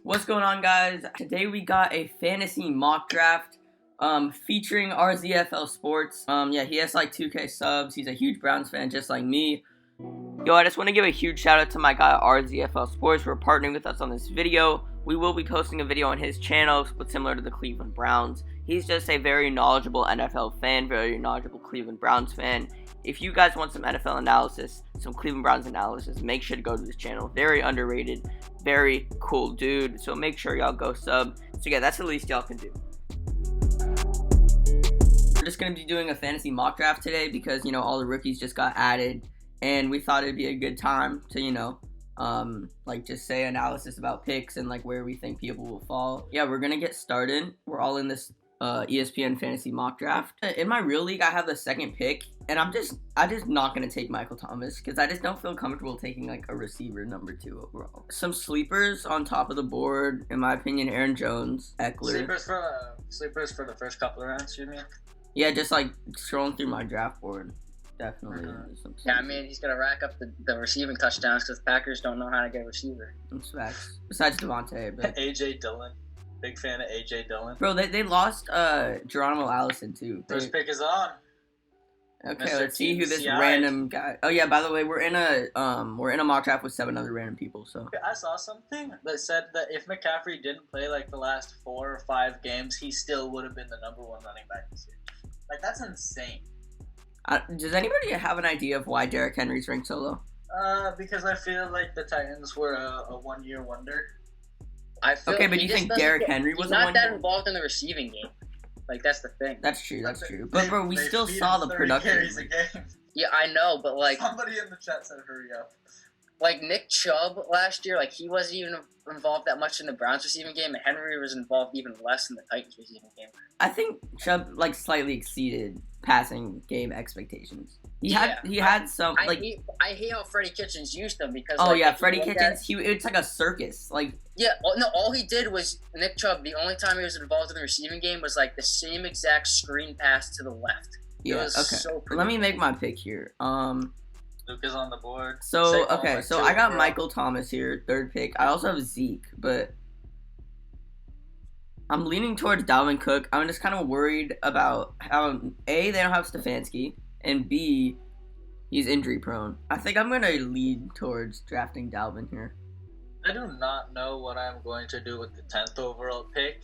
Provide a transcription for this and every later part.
What's going on, guys? Today we got a fantasy mock draft featuring RZFL Sports. Yeah, he has like 2K subs. He's a huge Browns fan just like me. Yo, I just want to give a huge shout out to my guy RZFL Sports for partnering with us on this video. We will be posting a video on his channel, but similar to the Cleveland Browns. He's just a very knowledgeable NFL fan, very knowledgeable Cleveland Browns fan. If you guys want some NFL analysis, some Cleveland Browns analysis, make sure to go to this channel. Very underrated, very cool dude. So make sure y'all go sub. So yeah, that's the least y'all can do. We're just going to be doing a fantasy mock draft today because, all the rookies just got added. And we thought it'd be a good time to, just say analysis about picks and like where we think people will fall. Yeah, we're going to get started. We're all in this ESPN fantasy mock draft. In my real league, I have the second pick, and I'm just not gonna take Michael Thomas because I just don't feel comfortable taking like a receiver number 2 overall. Some sleepers on top of the board, in my opinion: Aaron Jones, Eckler. Sleepers for the first couple of rounds, you mean? Yeah, just like scrolling through my draft board. Definitely. Yeah, I mean, he's gonna rack up the receiving touchdowns because the Packers don't know how to get a receiver. That's facts. Besides Devontae, but AJ Dillon. Big fan of AJ Dillon. Bro, they lost Geronimo Allison too. First pick is on. Okay, Mr. let's see who this TCI. random guy. Oh yeah, by the way, we're in a mock draft with 7 other random people. So I saw something that said that if McCaffrey didn't play like the last 4 or 5 games, he still would have been the number 1 running back this year. Like, that's insane. Does anybody have an idea of why Derrick Henry's ranked so low? Because I feel like the Titans were a one-year wonder. Okay, but you think Derrick Henry was not that involved in the receiving game? Like, that's the thing. That's true. But bro, we still saw the production. Yeah, I know, but like somebody in the chat said, "Hurry up." Like Nick Chubb last year, like he wasn't even involved that much in the Browns receiving game, and Henry was involved even less in the Titans receiving game. I think Chubb like slightly exceeded passing game expectations. He had some like. I hate how Freddie Kitchens used them because. Oh yeah, Freddie Kitchens. It's like a circus. Like. Yeah, no. All he did was Nick Chubb. The only time he was involved in the receiving game was like the same exact screen pass to the left. Yeah. Okay. So let me make my pick here. Luke is on the board. So I got Michael Thomas here, 3rd pick. I also have Zeke, but I'm leaning towards Dalvin Cook. I'm just kind of worried about how A, they don't have Stefanski, and B, he's injury prone. I think I'm gonna lead towards drafting Dalvin here. I do not know what I'm going to do with the 10th overall pick.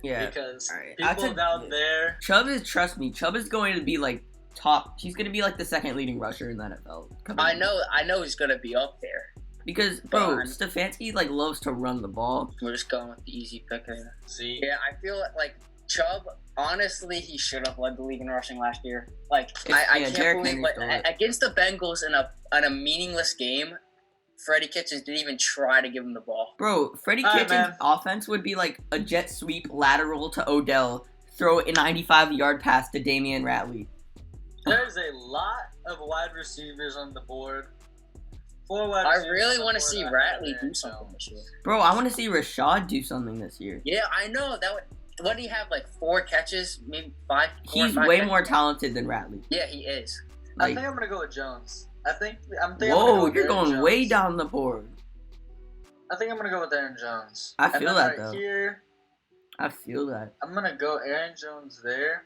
Yeah, because people down there. Chubb is going to be like top. He's going to be like the 2nd leading rusher in the NFL. I know he's going to be up there. Because, bro, Stefanski like loves to run the ball. We're just going with the easy pick here. See? Yeah, I feel like Chubb, honestly, he should have led the league in rushing last year. Like, I can't believe, like, against the Bengals in a meaningless game, Freddie Kitchens didn't even try to give him the ball. Bro, Freddie Kitchens' offense would be like a jet sweep lateral to Odell, throw a 95-yard pass to Damian Ratley. There's a lot of wide receivers on the board. 4 wide I receivers. really want to see Ratley do something this year. Bro, I want to see Rashad do something this year. Yeah, I know. What did he have, like 4 catches, maybe 5? He's way more talented than Ratley. Yeah, he is. Like, I think I'm going to go with Jones. Whoa, you're going way down the board. I think I'm going to go with Aaron Jones. I feel that, though. Here, I feel that. I'm going to go Aaron Jones there.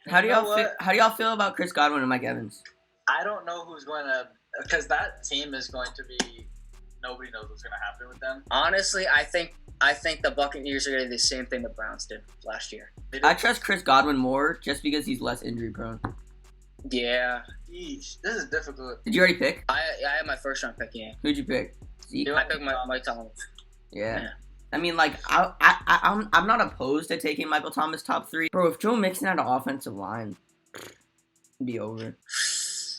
How do y'all feel about Chris Godwin and Mike Evans? I don't know who's going to, because that team is going to be, nobody knows what's going to happen with them. Honestly, I think the Buccaneers are going to do the same thing the Browns did last year. I trust Chris Godwin more just because he's less injury prone. Yeah. Yeesh, this is difficult. Did you already pick? I had my 1st round pick, yeah. Who'd you pick? Zeke? I picked Mike Thomas. Yeah. I mean, like, I'm not opposed to taking Michael Thomas top 3. Bro, if Joe Mixon had an offensive line, it'd be over.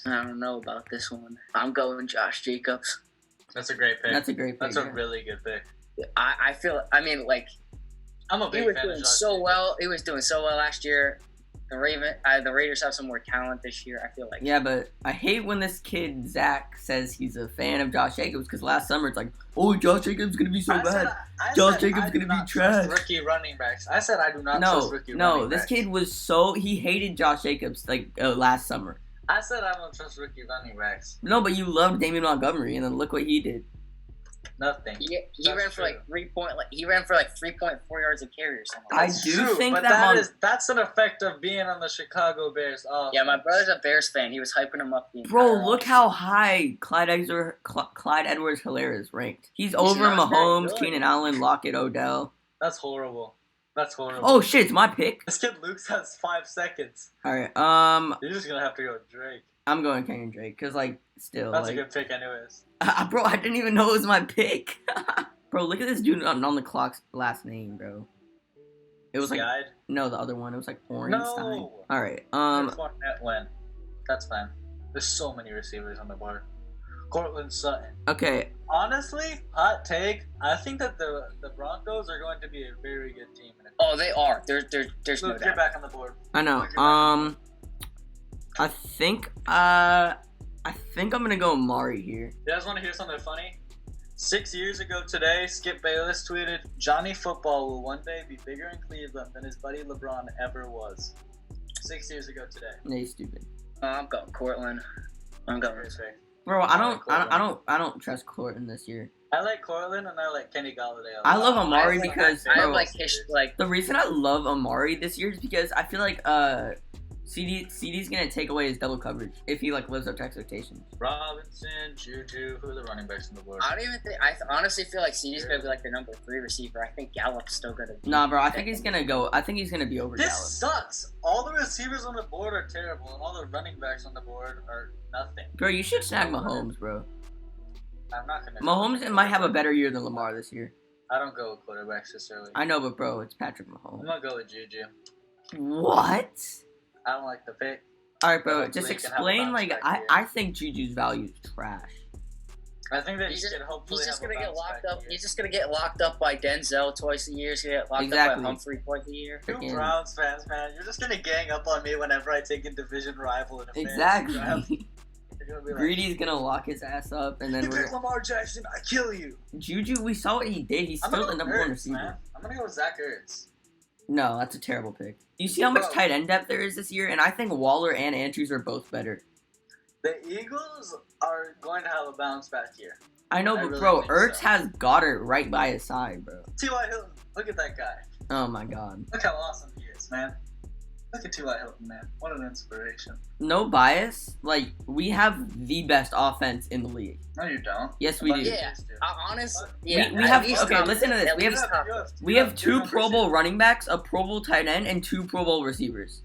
I don't know about this one. I'm going Josh Jacobs. That's a great pick. That's a great pick. That's a really good pick. I feel, I mean, like, I'm a big fan of Josh Jacobs. He was doing so well last year. The Raiders have some more talent this year, I feel like. Yeah, but I hate when this kid, Zach, says he's a fan of Josh Jacobs, because last summer it's like, oh, Josh Jacobs going to be so bad. Josh Jacobs going to be trash. Rookie running backs. I said I do not trust rookie running backs. No, this kid was he hated Josh Jacobs, like, last summer. I said I don't trust rookie running backs. No, but you loved David Montgomery, and then look what he did. Nothing. He ran for like 3.4 yards a carry or something. I do think but that's an effect of being on the Chicago Bears. Oh, yeah, my brother's a Bears fan. He was hyping him up. Bro, look how high Clyde Edwards-Helaire is ranked. He's over Mahomes, Keenan Allen, Lockett, Odell. That's horrible. Oh shit, it's my pick. This kid Luke has 5 seconds. All right. You're just gonna have to go with Drake. I'm going Kenyon Drake because still. That's a good pick, anyways. Bro, I didn't even know it was my pick. Bro, look at this dude on the clock's last name, bro. It was no, the other one. It was like Orenstein. No. All right. That's fine. There's so many receivers on the board. Cortland Sutton. Okay. Honestly, hot take. I think that the Broncos are going to be a very good team. Oh, they are. There's no doubt. Get back on the board. I know. I think I'm gonna go Amari here. You guys want to hear something funny? 6 years ago today, Skip Bayless tweeted, "Johnny Football will one day be bigger in Cleveland than his buddy LeBron ever was." 6 years ago today. Yeah, he's stupid. I'm going Cortland. I'm going. Bro, I don't trust Cortland this year. I like Cortland and I like Kenny Galladay. I love Amari because the reason I love Amari this year is because I feel like CD's gonna take away his double coverage if he lives up to expectations. Robinson, Juju, who are the running backs on the board? I don't even think. I honestly feel like CD's gonna be their number 3 receiver. I think Gallup's still gonna be. Nah, bro. I think he's gonna go. I think he's gonna be over Gallup. This sucks. All the receivers on the board are terrible, and all the running backs on the board are nothing. Bro, you should snag Mahomes, bro. I'm not gonna. Mahomes might have a better year than Lamar this year. I don't go with quarterbacks this early. I know, but bro, it's Patrick Mahomes. I'm gonna go with Juju. What? I don't like the pick. All right, bro. Just explain. I think Juju's value is trash. I think that he's just gonna get locked up. He's just gonna get locked up by Denzel twice a year. He's gonna get locked up by Humphrey twice a year. You Browns fans, man, you're just gonna gang up on me whenever I take a division rival in a exactly. Greedy's gonna lock his ass up, and then you pick Lamar Jackson, I kill you. Juju, we saw what he did. He's still the number 1 receiver. Man. I'm gonna go with Zach Ertz. No, that's a terrible pick. You see how much tight end depth there is this year, and I think Waller and Andrews are both better. The Eagles are going to have a bounce back year. I know, but bro, Ertz has Goddard right by his side, bro. T.Y. Hilton, look at that guy. Oh my god. Look how awesome he is, man. Look at T.Y. Hilton, man. What an inspiration. No bias. We have the best offense in the league. No, you don't. Yes, we do. Yeah, honestly. Yeah, we have. Okay, listen to this. We have 2 Pro Bowl running backs, a Pro Bowl tight end, and 2 Pro Bowl receivers.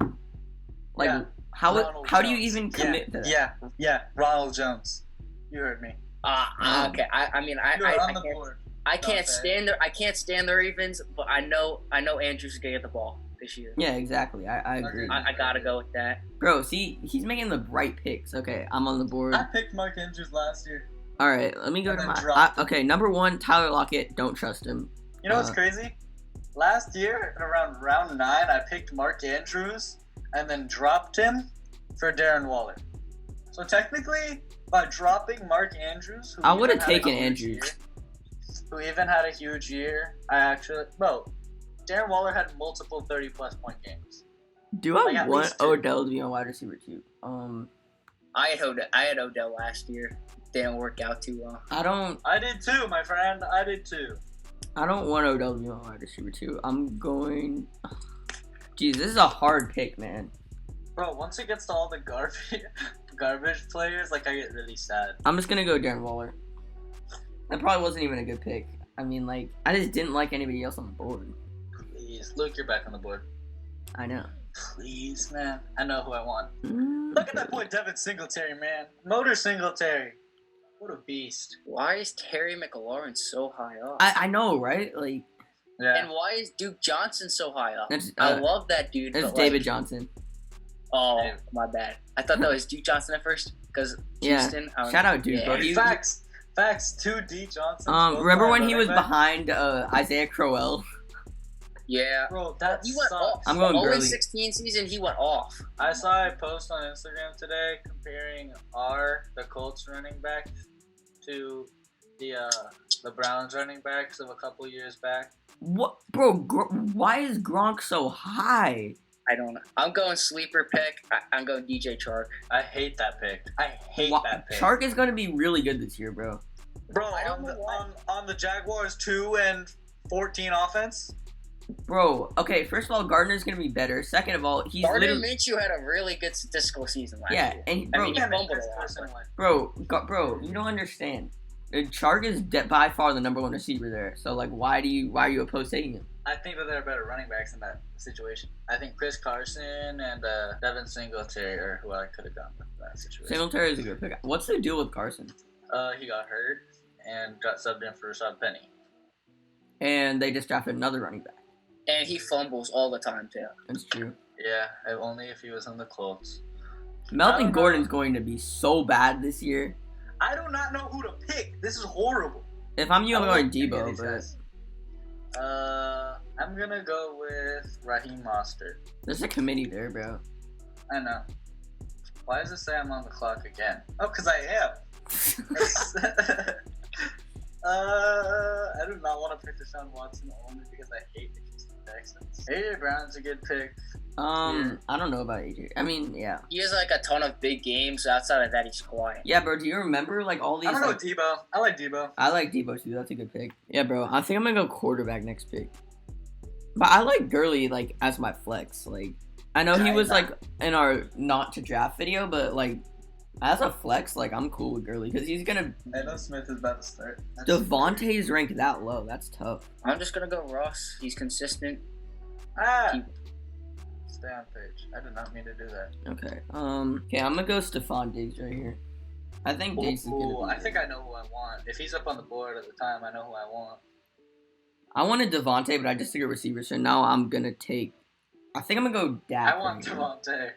How do you even commit to that? Yeah. Ronald Jones. You heard me. Okay. I can't stand the Ravens, but I know Andrews is gonna get the ball this year. Yeah, exactly. I agree. I gotta go with that. Bro, see, he's making the right picks. Okay, I'm on the board. I picked Mark Andrews last year. All right, let me go to my. Okay, number 1, Tyler Lockett. Don't trust him. You know what's crazy? Last year, around round 9, I picked Mark Andrews and then dropped him for Darren Waller. So technically, by dropping Mark Andrews, I would have taken Andrews. Who even had a huge year, Darren Waller had multiple 30-plus point games. Do I want Odell to be on wide receiver too? I had Odell last year. Didn't work out too well. I did too, my friend. I did too. I don't want Odell to be on wide receiver too. I'm going. Jeez, this is a hard pick, man. Bro, once it gets to all the garbage players, I get really sad. I'm just gonna go Darren Waller. That probably wasn't even a good pick. I mean, I just didn't like anybody else on the board. Please, Luke, you're back on the board. I know. Please, man. I know who I want. Look at that boy, Devin Singletary, man. Motor Singletary. What a beast. Why is Terry McLaurin so high up? I know, right? Yeah. And why is Duke Johnson so high up? I love that dude. That's David Johnson. Oh, my bad. I thought that was Duke Johnson at first. Because Houston. Shout out Duke, bro. Facts. 2D Johnson. Remember when he was behind Isaiah Crowell? Yeah. Bro, that he went off. I'm going Gurley. 16 season, he went off. I saw a post on Instagram today comparing the Colts running back to the Browns running backs of a couple years back. What, bro? Why is Gronk so high? I don't know. I'm going sleeper pick. I'm going DJ Chark. I hate that pick. That pick. Chark is going to be really good this year, bro. Bro, on the Jaguars 2-14 offense. Bro, okay, first of all, Gardner's gonna be better. Second of all, Gardner Minshew had a really good statistical season last year. And he fumbled a lot. Bro, you don't understand. Chark is by far the number one receiver there. So like, why are you opposed to taking him? I think that there are better running backs in that situation. I think Chris Carson and Devin Singletary are who I could have gone with in that situation. Singletary is a good pick. What's the deal with Carson? He got hurt and got subbed in for Rashad Penny. And they just drafted another running back. And he fumbles all the time, too. That's true. Yeah, only if he was on the Colts. Melvin Gordon's going to be so bad this year. I do not know who to pick. This is horrible. If I'm you, I'm going Debo, but... I'm going to go with Raheem Mostert. There's a committee there, bro. I know. Why does it say I'm on the clock again? Oh, because I am. I do not want to pick Deshaun Watson only because I hate the Houston Texans. AJ Brown's a good pick. I don't know about AJ. I mean, yeah. He has like a ton of big games. Outside of that, he's quiet. Yeah, bro. Do you remember like all these? I'm gonna go Debo. I like Debo. I like Debo too. That's a good pick. Yeah, bro. I think I'm gonna go quarterback next pick. But I like Gurley like as my flex. Like, I know he was like in our not to draft video, but like as a flex, like I'm cool with Gurley because he's gonna. I know Smith is about to start. Devontae's ranked that low. That's tough. I'm just gonna go Ross. He's consistent. Stay on page. I did not mean to do that. Okay. Okay, I'm gonna go Stephon Diggs right here. I think Diggs is gonna be I think I know who I want. If he's up on the board at the time, I know who I want. I wanted Devontae, but I just took a receiver, so now I'm gonna take. I think I'm gonna go Dak. I want Devontae.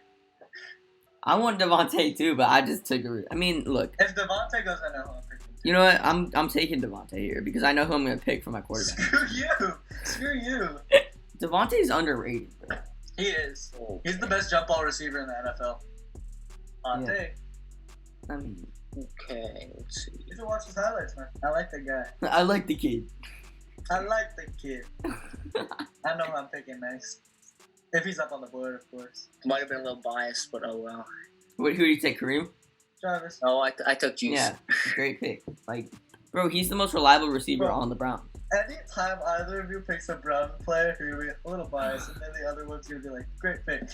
I want Devontae too, but I just took a. I mean, look. If Devontae goes, I know who I'm picking. You know what? I'm taking Devontae here because I know who I'm gonna pick for my quarterback. Screw you. Devontae's underrated, bro. He is. He's the best jump ball receiver in the NFL. Yeah. I mean, okay, let's see. You should watch his highlights, man. I like the guy. I like the kid. I like the kid. I know who I'm picking next. If he's up on the board, of course. Might have been a little biased, but oh well. Who do you take, Kareem? Jarvis. Oh, I took Juice. Yeah, great pick. Like, bro, he's the most reliable receiver on the Browns. Anytime either of you picks a Brown player, you're going to be a little biased, and then the other one's going to be like, great pick.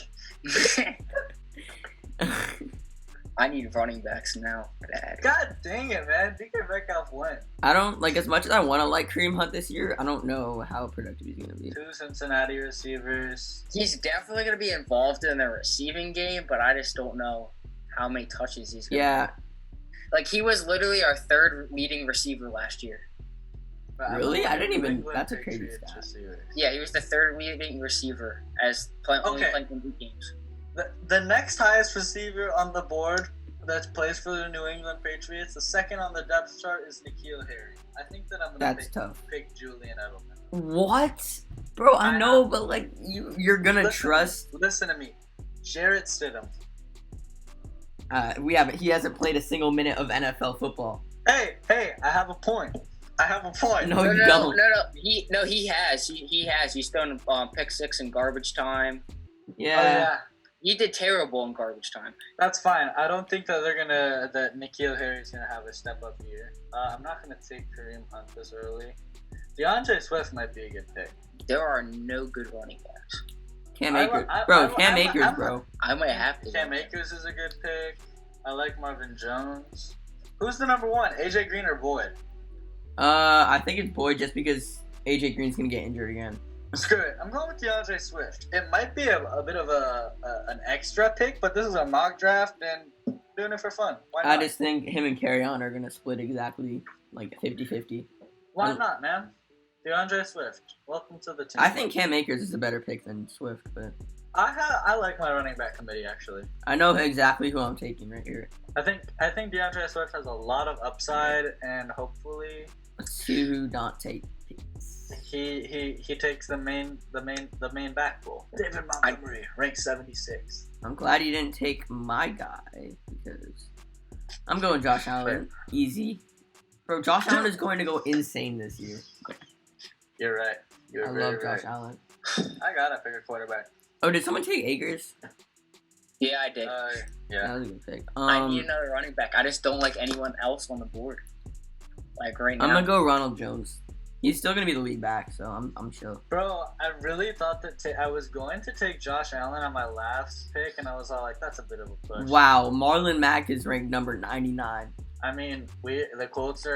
I need running backs now. God dang it, man. DK Metcalf went. I don't, like, as much as I want to like Kareem Hunt this year, I don't know how productive he's going to be. 2 Cincinnati receivers. He's definitely going to be involved in the receiving game, but I just don't know how many touches he's going to Yeah. Like, he was literally our third leading receiver last year. Really? I didn't even. That's a crazy stat. Yeah, he was the third leading receiver as only playing in 8 games. The next highest receiver on the board that plays for the New England Patriots, the second on the depth chart is N'Keal Harry. I think that I'm going to pick Julian Edelman. What? Bro, I know, but like, you're going to trust. Listen to me. Jarrett Stidham. He hasn't played a single minute of NFL football. Hey, I have a point. No, you don't. No, he has. He has. He's done pick 6 in garbage time. Yeah. He did terrible in garbage time. That's fine. I don't think that that N'Keal Harry's gonna have a step up year. I'm not gonna take Kareem Hunt this early. DeAndre Swift might be a good pick. There are no good running backs. Cam Akers, bro. I might have to. Cam Akers is a good pick. I like Marvin Jones. Who's the number 1? AJ Green or Boyd? I think it's Boyd just because AJ Green's gonna get injured again. Screw it. I'm going with DeAndre Swift. It might be a bit of an extra pick, but this is a mock draft and doing it for fun. Why not? I just think him and Carry-On are gonna split exactly like 50-50. Why not, man? DeAndre Swift. Welcome to the team. I think Cam Akers is a better pick than Swift, but I like my running back committee actually. I know exactly who I'm taking right here. I think DeAndre Swift has a lot of upside, and hopefully. Let's see who Dante picks. He takes the main back role. David Montgomery, ranked 76. I'm glad you didn't take my guy because I'm going Josh Allen. Easy. Bro, Josh Allen is going to go insane this year. You're right. I love Josh Allen. I gotta pick a quarterback. Oh, did someone take Akers? Yeah, I did. Yeah. That was a good pick. I need another running back. I just don't like anyone else on the board. Like right now. I'm gonna go Ronald Jones. He's still gonna be the lead back, so I'm chill. Bro, I really thought that I was going to take Josh Allen on my last pick, and I was all like, that's a bit of a push. Wow, Marlon Mack is ranked number 99. I mean, the Colts.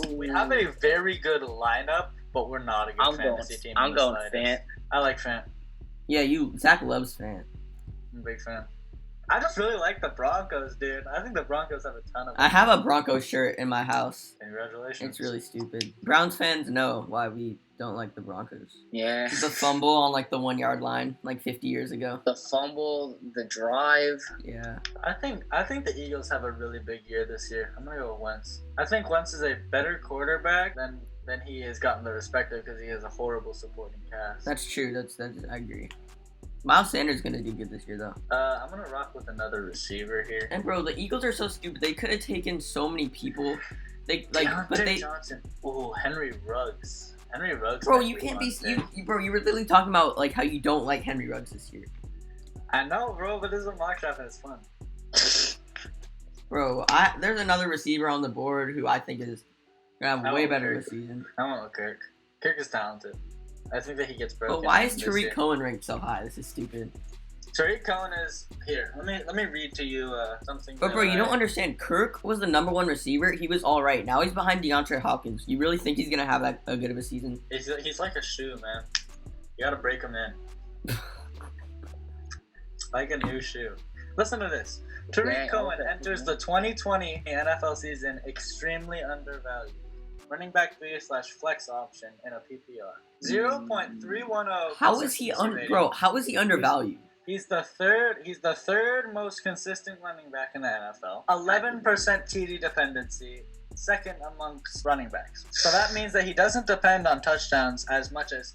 We have a very good lineup, but we're not a good fantasy team. I'm going Fant. I like Fant. Yeah, Zach loves Fant. I'm a big fan. I just really like the Broncos, dude. I think the Broncos have a ton of. I have a Broncos shirt in my house. Congratulations. It's really stupid. Browns fans know why we don't like the Broncos. Yeah. The fumble on like the 1 yard line, like 50 years ago. The fumble, the drive. Yeah. I think the Eagles have a really big year this year. I'm gonna go with Wentz. I think Wentz is a better quarterback than he has gotten the respect of because he has a horrible supporting cast. That's true. That's I agree. Miles Sanders gonna do good this year though. I'm gonna rock with another receiver here. And bro, the Eagles are so stupid. They could have taken so many people. Johnson. Oh, Henry Ruggs. Bro, you can't be you were literally talking about like how you don't like Henry Ruggs this year. I know, bro, but this is a mock draft and it's fun. Bro, there's another receiver on the board who I think is gonna have way better this season. I want Kirk. Kirk is talented. I think that he gets broken. But why is Tariq Cohen ranked so high? This is stupid. Tariq Cohen is here. Let me read to you something. But bro, you don't understand. Kirk was the number one receiver. He was all right. Now he's behind DeAndre Hopkins. You really think he's gonna have a good of a season? He's like a shoe, man. You gotta break him in. Like a new shoe. Listen to this. Tariq Cohen enters the 2020 NFL season extremely undervalued. Running back 3/flex option in a PPR. 0.310. How is he How is he undervalued? He's the third most consistent running back in the NFL. 11% TD dependency, second amongst running backs. So that means that he doesn't depend on touchdowns as much as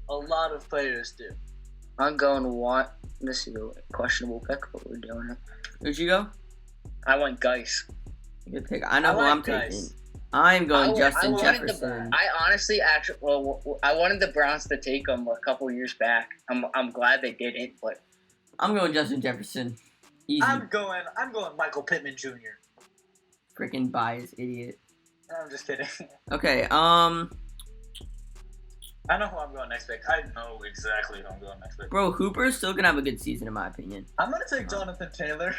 a lot of players do. I'm going this is a questionable pick, but we're doing it. Who'd you go? I went Geiss. Good pick. I know who I'm taking. I'm going Justin Jefferson. I honestly, I wanted the Browns to take him a couple years back. I'm glad they didn't, but I'm going Justin Jefferson. Easy. I'm going Michael Pittman Jr. Freaking biased idiot. I'm just kidding. Okay. I know who I'm going next pick. I know exactly who I'm going next pick. Bro, Hooper's still gonna have a good season in my opinion. I'm gonna take Jonathan Taylor.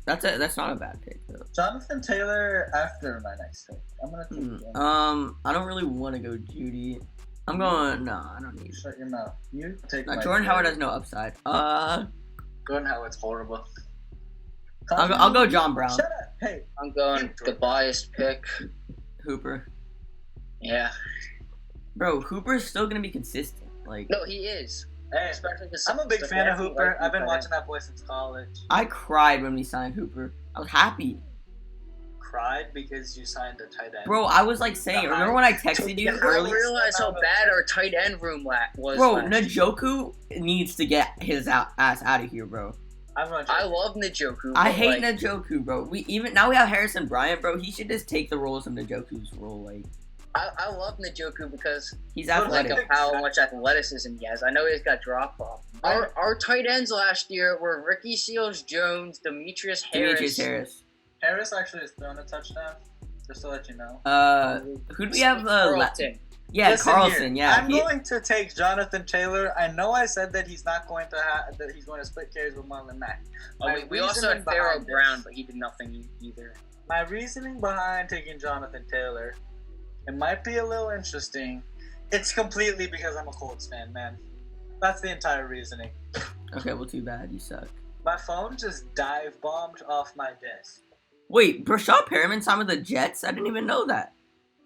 That's not a bad pick though. Jonathan Taylor after my next pick. I'm gonna take him. I don't really want to go Judy. I'm going. No, I don't need. Shut your mouth. You take. Jordan Howard has no upside. Jordan Howard's horrible. I'll go John Brown. Shut up. Hey, I'm going the biased pick. Hooper. Yeah. Bro, Hooper's still gonna be consistent. Like. No, he is. Hey, I'm a big fan of Hooper. I've been watching that boy since college. I cried when we signed Hooper. I was happy. Cried because you signed a tight end. Bro, I was like saying, remember when I texted you earlier? I realized how bad our tight end room was. Bro, Njoku needs to get his ass out of here, bro. I love Njoku. I hate Njoku, bro. Now we have Harrison Bryant, bro. He should just take the roles of Njoku's role, like. I love Njoku because he's athletic. Like how much athleticism he has. I know he's got drop off. Our tight ends last year were Ricky Seals-Jones, Demetrius Harris. Harris actually has thrown a touchdown. Just to let you know. Who do we have? Carlton. Yeah, Listen Carlson. Here. Yeah. I'm going to take Jonathan Taylor. I know I said that he's not going to that he's going to split carries with Marlon Mack. We also had Pharaoh Brown, but he did nothing either. My reasoning behind taking Jonathan Taylor, it might be a little interesting. It's completely because I'm a Colts fan, man. That's the entire reasoning. Okay, well, too bad. You suck. My phone just dive bombed off my desk. Wait, Brashad Perriman signed with the Jets? I didn't even know that.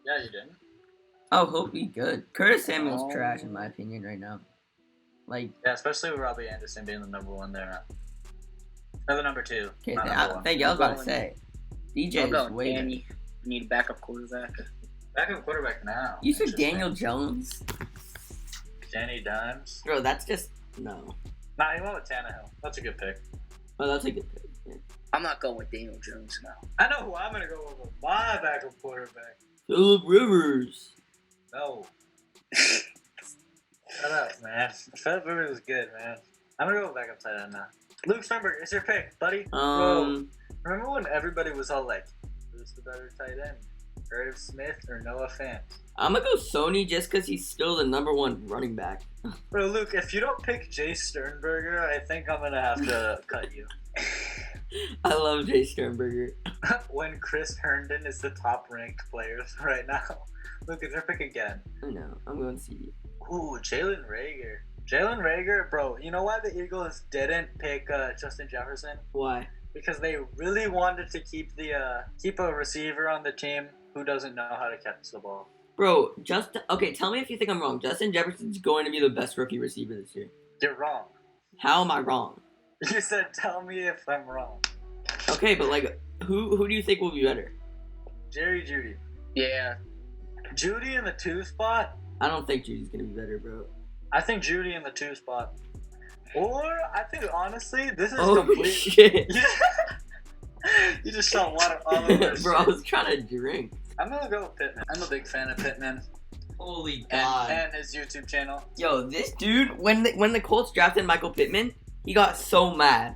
Yeah, you didn't. Oh, hope he good. Curtis Samuel's trash, in my opinion, right now. Like. Yeah, especially with Robbie Anderson being the number one there. Or the number two. Okay, thank you. I was about to say. DJ is way better. We need a backup quarterback. Backup quarterback now. You said Daniel Jones? Danny Dimes? Bro, that's just... No. Nah, he went with Tannehill. That's a good pick. Oh, that's a good pick. Yeah. I'm not going with Daniel Jones now. I know who I'm going to go with my backup quarterback. Phillip Rivers. No. Shut up, man. Phillip Rivers was good, man. I'm going to go back upside down now. Luke Sternberg, it's your pick, buddy. Bro, remember when everybody was all like, who's the better tight end? Irv Smith or Noah Fant? I'm gonna go Sony just because he's still the #1 running back. Bro, Luke, if you don't pick Jay Sternberger, I think I'm gonna have to cut you. I love Jay Sternberger. When Chris Herndon is the top-ranked player right now. Luke, it's your pick again. I know. I'm going to see. Ooh, Jalen Reagor. Jalen Reagor, bro, you know why the Eagles didn't pick Justin Jefferson? Why? Because they really wanted to keep a receiver on the team who doesn't know how to catch the ball. Bro, okay, tell me if you think I'm wrong. Justin Jefferson's going to be the best rookie receiver this year. You're wrong. How am I wrong? You said, tell me if I'm wrong. Okay, but like, who do you think will be better? Jerry Jeudy. Yeah. Jeudy in the 2 spot? I don't think Judy's going to be better, bro. I think Jeudy in the 2 spot. Or, I think, honestly, this is complete shit. You just shot water all over bro, I was trying to drink. I'm gonna go with Pittman. I'm a big fan of Pittman. Holy God. And his YouTube channel. Yo, this dude, when the Colts drafted Michael Pittman, he got so mad.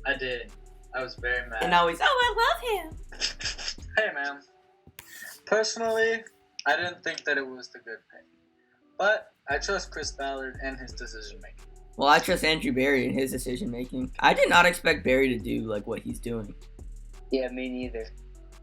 I did. I was very mad. And now he's, I love him. Hey, man. Personally, I didn't think that it was the good pick. But I trust Chris Ballard and his decision making. Well, I trust Andrew Berry in his decision making. I did not expect Berry to do like what he's doing. Yeah, me neither.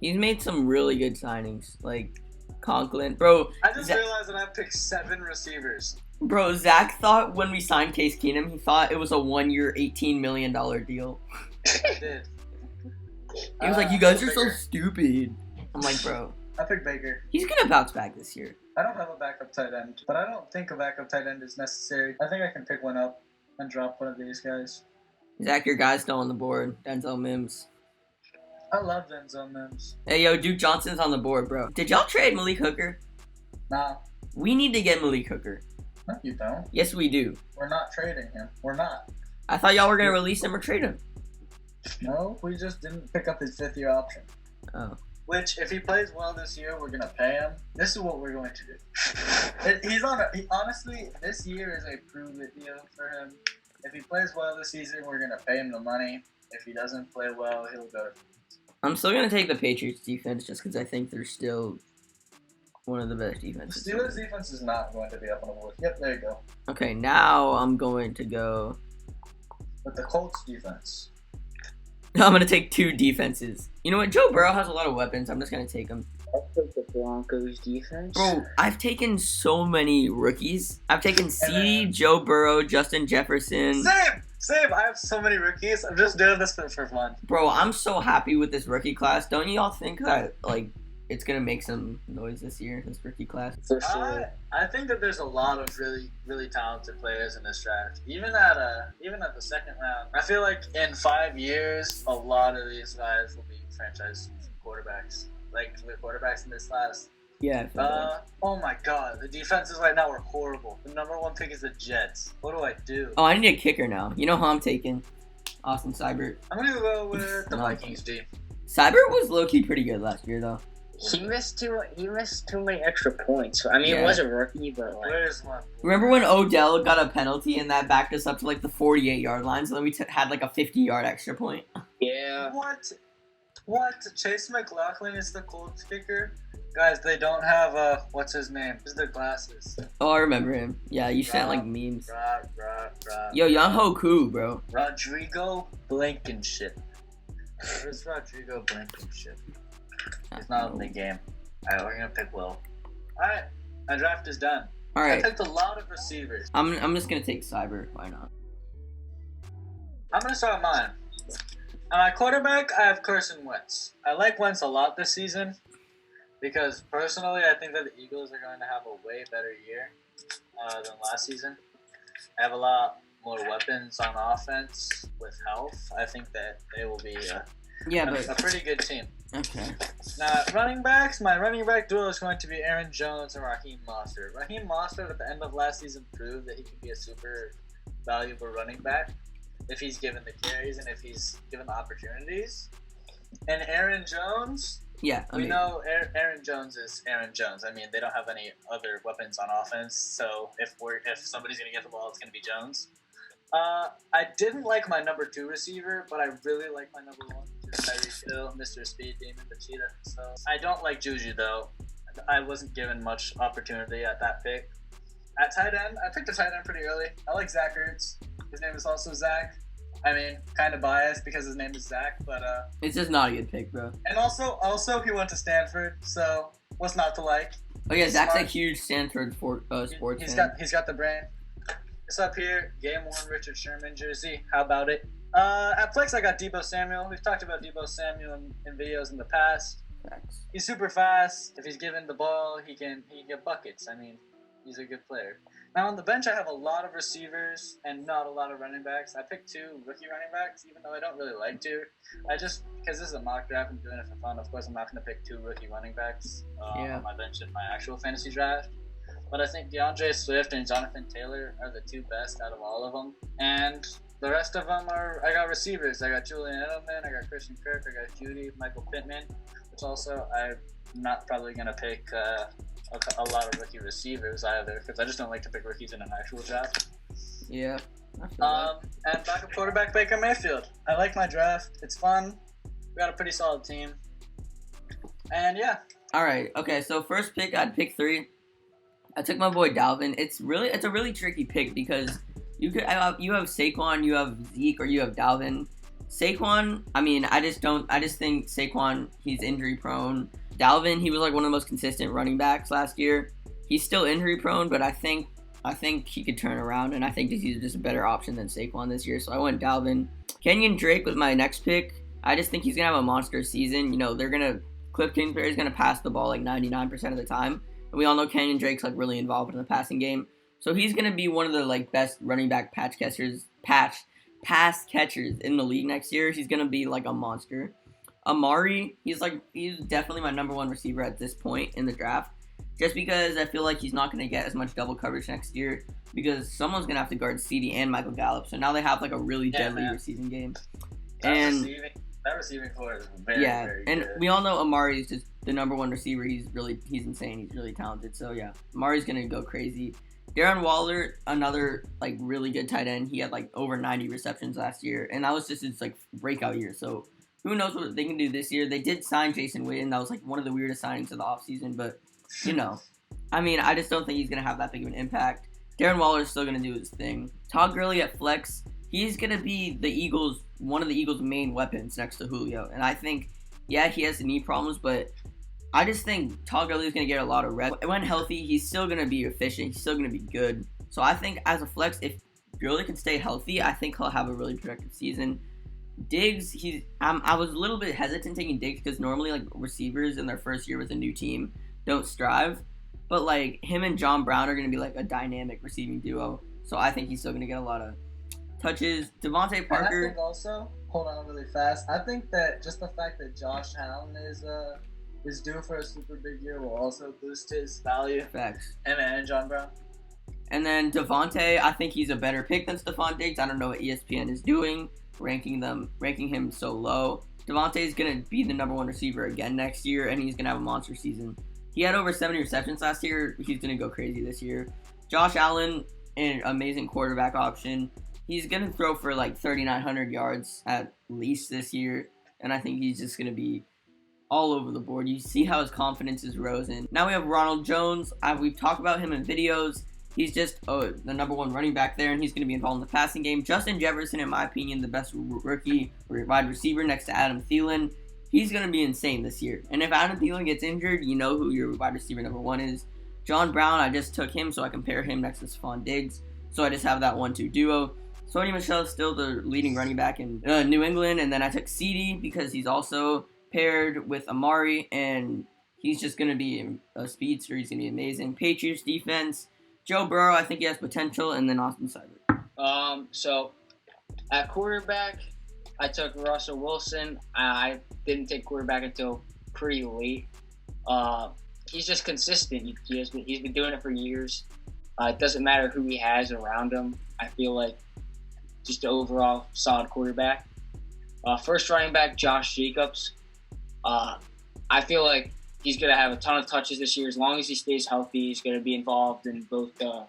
He's made some really good signings, like Conklin. Bro, I just realized that I picked 7 receivers. Bro, Zach thought when we signed Case Keenum, he thought it was a 1-year, $18 million deal. I did. He was like, you guys are so stupid. I'm like, bro. I picked Baker. He's going to bounce back this year. I don't have a backup tight end, but I don't think a backup tight end is necessary. I think I can pick one up and drop one of these guys. Zach, your guy's still on the board. Denzel Mims. I love Denzel Mims. Hey, yo, Duke Johnson's on the board, bro. Did y'all trade Malik Hooker? Nah. We need to get Malik Hooker. No, you don't. Yes, we do. We're not trading him. We're not. I thought y'all were going to release him or trade him. No, we just didn't pick up his 5th-year option. Oh. Which, if he plays well this year, we're going to pay him. This is what we're going to do. Honestly, this year is a prove-it deal for him. If he plays well this season, we're going to pay him the money. If he doesn't play well, he'll go. I'm still going to take the Patriots defense just because I think they're still one of the best defenses. The Steelers defense is not going to be up on the board. Yep, there you go. Okay, now I'm going to go with the Colts defense. I'm going to take 2 defenses. You know what? Joe Burrow has a lot of weapons. I'm just going to take them. I'll take the Broncos defense. Bro, I've taken so many rookies. I've taken CD, Joe Burrow, Justin Jefferson. Same. I have so many rookies. I'm just doing this for fun. Bro, I'm so happy with this rookie class. Don't you all think that, like, it's going to make some noise this year, this rookie class? For sure. I think that there's a lot of really, really talented players in this draft. Even at the second round. I feel like in 5 years, a lot of these guys will be franchise quarterbacks. Like, the quarterbacks in this class. Yeah. Oh my God, the defenses right now are horrible. The #1 pick is the Jets. What do I do? Oh, I need a kicker now. You know who I'm taking? Austin Seibert. I'm gonna go with the Vikings D. Seibert was low-key pretty good last year, though. He missed too many extra points. I mean, It was a rookie, but like. Where's one? Remember when Odell got a penalty and that backed us up to like the 48-yard line, so then we had like a 50-yard extra point? Yeah. What? Chase McLaughlin is the Colts kicker? Guys, they don't have what's his name? Who's their glasses? Oh, I remember him. Yeah, you sent like memes. Rob. Yo, Young Hoku, bro. Rodrigo Blankenship. Where's Rodrigo Blankenship? He's not in the game. Alright, we're gonna pick Will. Alright, my draft is done. Alright. I picked a lot of receivers. I'm just gonna take Cyber. Why not? I'm gonna start mine. On my quarterback, I have Carson Wentz. I like Wentz a lot this season because personally, I think that the Eagles are going to have a way better year than last season. I have a lot more weapons on offense with health. I think that they will be a pretty good team. Okay. Now, running backs, my running back duo is going to be Aaron Jones and Raheem Mostert. Raheem Mostert at the end of last season proved that he can be a super valuable running back if he's given the carries and if he's given the opportunities. And Aaron Jones, we know Aaron Jones is Aaron Jones. I mean, they don't have any other weapons on offense, so if somebody's going to get the ball, it's going to be Jones. I didn't like my #2 receiver, but I really like my #1. Tyreek Hill, Mr. Speed Demon, the Cheetah. So I don't like Juju though. I wasn't given much opportunity at that pick. At tight end, I picked a tight end pretty early. I like Zach Ertz. His name is also Zach. I mean, kind of biased because his name is Zach, but it's just not a good pick, bro. And also he went to Stanford, so what's not to like? Oh yeah, Zach's a huge Stanford sports fan. He's got the brain. It's up here, game worn Richard Sherman jersey. How about it? At flex, I got Deebo Samuel. We've talked about Deebo Samuel in videos in the past. Facts. He's super fast. If he's given the ball, he can get buckets. I mean, he's a good player. Now on the bench, I have a lot of receivers and not a lot of running backs. I picked 2 rookie running backs, even though I don't really like to. Because this is a mock draft and doing it for fun. Of course, I'm not going to pick 2 rookie running backs on my bench in my actual fantasy draft. But I think DeAndre Swift and Jonathan Taylor are the 2 best out of all of them. And the rest of them I got receivers. I got Julian Edelman, I got Christian Kirk, I got Judy, Michael Pittman, which also I'm not probably going to pick a lot of rookie receivers either, because I just don't like to pick rookies in an actual draft. Yeah. And backup quarterback Baker Mayfield. I like my draft. It's fun. We got a pretty solid team. And yeah. All right. Okay. So first pick, I'd pick 3. I took my boy Dalvin. It's a really tricky pick because you have Saquon, you have Zeke, or you have Dalvin. Saquon, I mean, I just think Saquon, he's injury prone. Dalvin, he was like one of the most consistent running backs last year. He's still injury prone, but I think he could turn around, and I think he's just a better option than Saquon this year. So I went Dalvin. Kenyon Drake was my next pick. I just think he's gonna have a monster season. You know, Cliff Kingsbury's gonna pass the ball like 99% of the time, and we all know Kenyon Drake's like really involved in the passing game. So he's gonna be one of the like best running back pass catchers in the league next year. He's gonna be like a monster. Amari, he's definitely my number 1 receiver at this point in the draft, just because I feel like he's not going to get as much double coverage next year because someone's going to have to guard CeeDee and Michael Gallup. So now they have like a really deadly receiving game. That receiving core is very, very good. And we all know Amari is just the number 1 receiver. He's insane. He's really talented. So yeah, Amari's going to go crazy. Darren Waller, another like really good tight end. He had like over 90 receptions last year, and that was just his like breakout year. So who knows what they can do this year? They did sign Jason Witten. That was like one of the weirdest signings of the offseason. But, you know, I mean, I just don't think he's going to have that big of an impact. Darren Waller is still going to do his thing. Todd Gurley at flex, he's going to be one of the Eagles' main weapons next to Julio. And I think, yeah, he has knee problems, but I just think Todd Gurley is going to get a lot of reps. When healthy, he's still going to be efficient. He's still going to be good. So I think as a flex, if Gurley can stay healthy, I think he'll have a really productive season. Diggs, I was a little bit hesitant taking Diggs because normally like receivers in their first year with a new team don't strive, but like him and John Brown are going to be like a dynamic receiving duo, so I think he's still going to get a lot of touches. Devontae Parker. And I think also, hold on really fast, I think that just the fact that Josh Allen is due for a super big year will also boost his value. Facts. Him and John Brown. And then Devontae, I think he's a better pick than Stephon Diggs. I don't know what ESPN is doing, ranking him so low. Devontae is going to be the number 1 receiver again next year, and he's going to have a monster season. He had over 70 receptions last year. He's going to go crazy this year. Josh Allen, an amazing quarterback option. He's going to throw for like 3,900 yards at least this year, and I think he's just going to be all over the board. You see how his confidence is risen. Now we have Ronald Jones. We've talked about him in videos. He's just the number 1 running back there, and he's going to be involved in the passing game. Justin Jefferson, in my opinion, the best rookie wide receiver next to Adam Thielen. He's going to be insane this year. And if Adam Thielen gets injured, you know who your wide receiver number 1 is. John Brown, I just took him, so I compare him next to Stephon Diggs. So I just have that 1-2 duo. Sony Michel is still the leading running back in New England. And then I took CeeDee because he's also paired with Amari, and he's just going to be a speedster. He's going to be amazing. Patriots defense. Joe Burrow, I think he has potential, and then Austin Seibert. So at quarterback, I took Russell Wilson. I didn't take quarterback until pretty late. He's just consistent. He's been doing it for years. It doesn't matter who he has around him. I feel like just an overall solid quarterback. First running back, Josh Jacobs. I feel like he's going to have a ton of touches this year. As long as he stays healthy, he's going to be involved in both the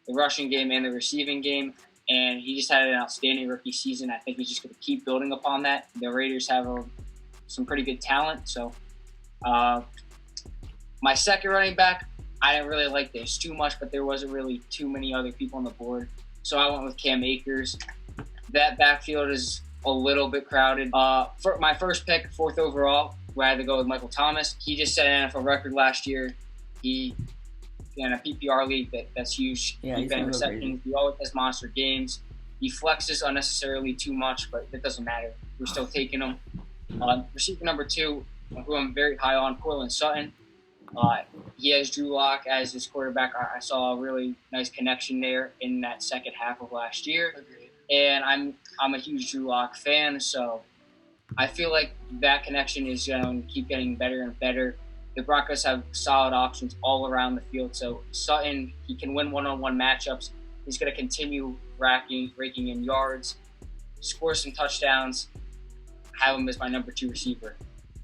rushing game and the receiving game. and he just had an outstanding rookie season. I think he's just going to keep building upon that. The Raiders have some pretty good talent. So my second running back, I didn't really like this too much, but there wasn't really too many other people on the board. So I went with Cam Akers. That backfield is a little bit crowded. For my first pick, 4th overall, where I had to go with Michael Thomas. He just set an NFL record last year. He in a PPR league that's huge. Yeah, he's been receptions. He always has monster games. He flexes unnecessarily too much, but it doesn't matter. We're still taking him. Receiver number 2, who I'm very high on, Courtland Sutton. He has Drew Lock as his quarterback. I saw a really nice connection there in that second half of last year. Agreed. And I'm a huge Drew Lock fan, so I feel like that connection is going to keep getting better and better. The Broncos have solid options all around the field, so Sutton, he can win one-on-one matchups. He's going to continue raking in yards, score some touchdowns, have him as my number 2 receiver.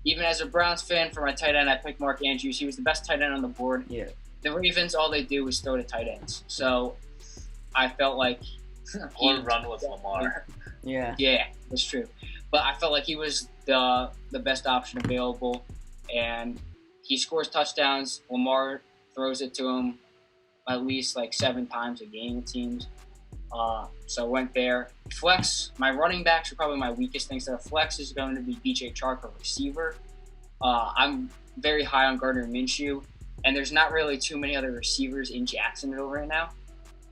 Even as a Browns fan, for my tight end, I picked Mark Andrews. He was the best tight end on the board. Yeah. The Ravens, all they do is throw to tight ends. So I felt like or run with Lamar. Yeah. Yeah, that's true. But I felt like he was the best option available, and he scores touchdowns. Lamar throws it to him at least like 7 times a game, it seems. So I went there. Flex, my running backs are probably my weakest things. So flex is going to be DJ Chark, a receiver. I'm very high on Gardner Minshew, and there's not really too many other receivers in Jacksonville right now.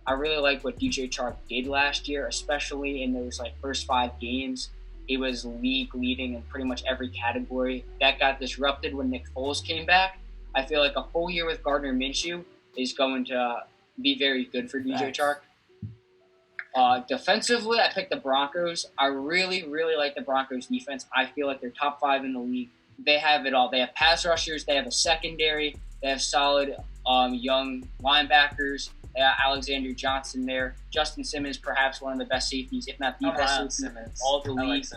I really like what DJ Chark did last year, especially in those first 5 games. He was league leading in pretty much every category. That got disrupted when Nick Foles came back. I feel like a whole year with Gardner Minshew is going to be very good for DJ Chark. Defensively, I picked the Broncos. I really, really like the Broncos defense. I feel like they're top 5 in the league. They have it all. They have pass rushers. They have a secondary. They have solid young linebackers. They have Alexander Johnson there. Justin Simmons, perhaps one of the best safeties, if not the best safety in all the league.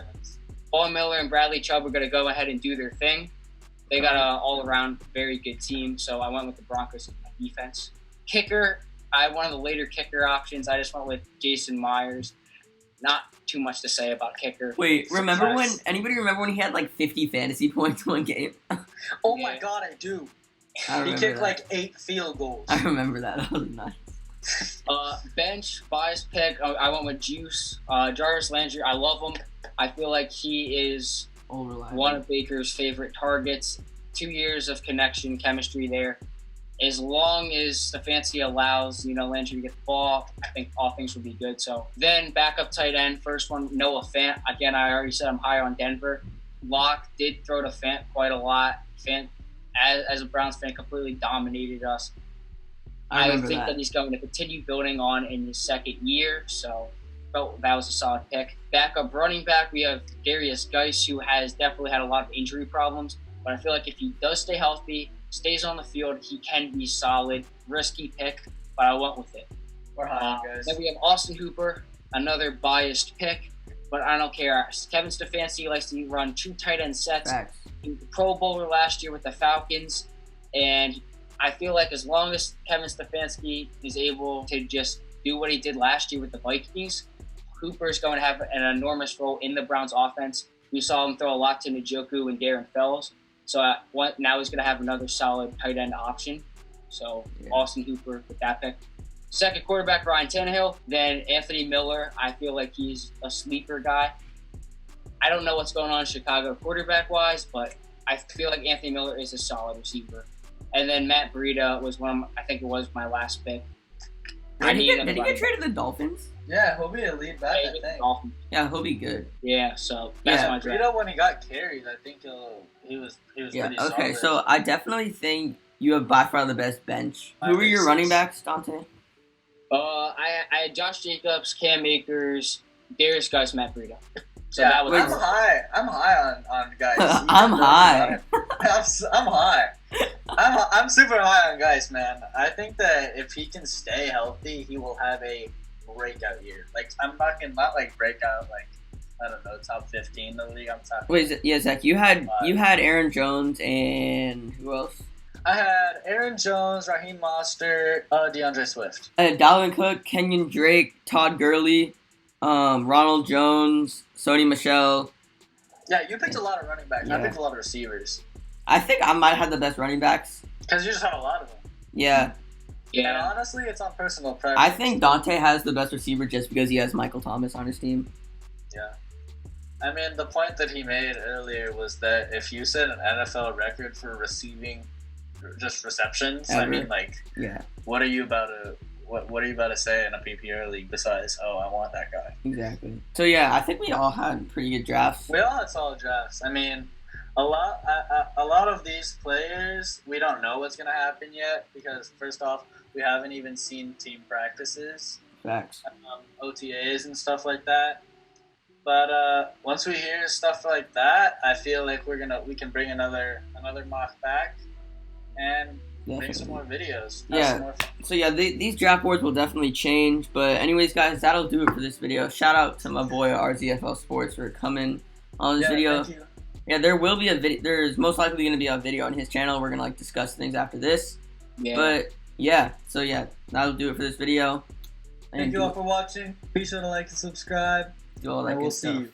Paul Miller and Bradley Chubb are going to go ahead and do their thing. They got an all-around very good team, so I went with the Broncos in my defense. Kicker, I had one of the later kicker options. I just went with Jason Myers. Not too much to say about kicker. Wait, anybody remember when he had 50 fantasy points one game? Oh my God, I do. He kicked 8 field goals. I remember that. That was nuts. Bench, bias pick, I went with Juice. Jarvis Landry, I love him. I feel like he is one of Baker's favorite targets. 2 years of connection, chemistry there. As long as Stefanski allows, Landry to get the ball, I think all things will be good. So then backup tight end, first one, Noah Fant. Again, I already said I'm high on Denver. Locke did throw to Fant quite a lot. Fant, as a Browns fan, completely dominated us. I think that he's going to continue building on in his second year, so felt that was a solid pick. Backup running back, we have Darius Geiss, who has definitely had a lot of injury problems, but I feel like if he does stay healthy, stays on the field, he can be solid. Risky pick, but I went with it. We're high, guys. Then we have Austin Hooper, another biased pick, but I don't care. Kevin Stefanski likes to run 2 tight end sets. He was the Pro Bowler last year with the Falcons, and I feel like as long as Kevin Stefanski is able to just do what he did last year with the Vikings, Hooper is going to have an enormous role in the Browns offense. We saw him throw a lot to Njoku and Darren Fells. So now he's going to have another solid tight end option. So Austin Hooper with that pick. Second quarterback, Ryan Tannehill. Then Anthony Miller. I feel like he's a sleeper guy. I don't know what's going on in Chicago quarterback-wise, but I feel like Anthony Miller is a solid receiver. And then Matt Breida was I think it was my last pick. Did he get traded to the Dolphins? Yeah, he'll be a lead back, I think. Yeah, he'll be good. Yeah, so that's my draft. Breida, when he got carries, I think he was pretty solid. Okay, so I definitely think you have by far the best bench. Who were your running backs, Dante? I had Josh Jacobs, Cam Akers, Darius Geiss, Matt Breida. So yeah, that was I'm high on Geiss. I'm high. I'm high. I'm super high on Geiss, man. I think that if he can stay healthy, he will have a breakout year. I'm talking not breakout, I don't know, top 15 in the league. I'm talking. Wait, Zach, you had Aaron Jones and who else? I had Aaron Jones, Raheem Mostert, DeAndre Swift. I had Dalvin Cook, Kenyon Drake, Todd Gurley, Ronald Jones, Sony Michel. Yeah, you picked a lot of running backs. Yeah. I picked a lot of receivers. I think I might have the best running backs. Because you just had a lot of them. Yeah. And honestly, it's on personal preference. I think Dante has the best receiver just because he has Michael Thomas on his team. Yeah. I mean, the point that he made earlier was that if you set an NFL record for receiving just receptions, Ever. I mean, like, Yeah. what are you about to say in a PPR league besides, oh, I want that guy? Exactly. So yeah, I think we all had pretty good drafts. We all had solid drafts. I mean, a lot of these players, we don't know what's going to happen yet because, first off, we haven't even seen team practices, Facts. OTAs and stuff like that. But once we hear stuff like that, I feel like we can bring another mock back and make some more videos. Yeah. So yeah, these draft boards will definitely change. But anyways, guys, that'll do it for this video. Shout out to my boy RZFL Sports for coming on this video. Thank you. Yeah, there will be a video. There's most likely going to be a video on his channel. We're gonna discuss things after this. Yeah. But yeah, so yeah, that'll do it for this video. Thank you all for watching. Be sure to like and subscribe. Do all that and good we'll stuff. see you.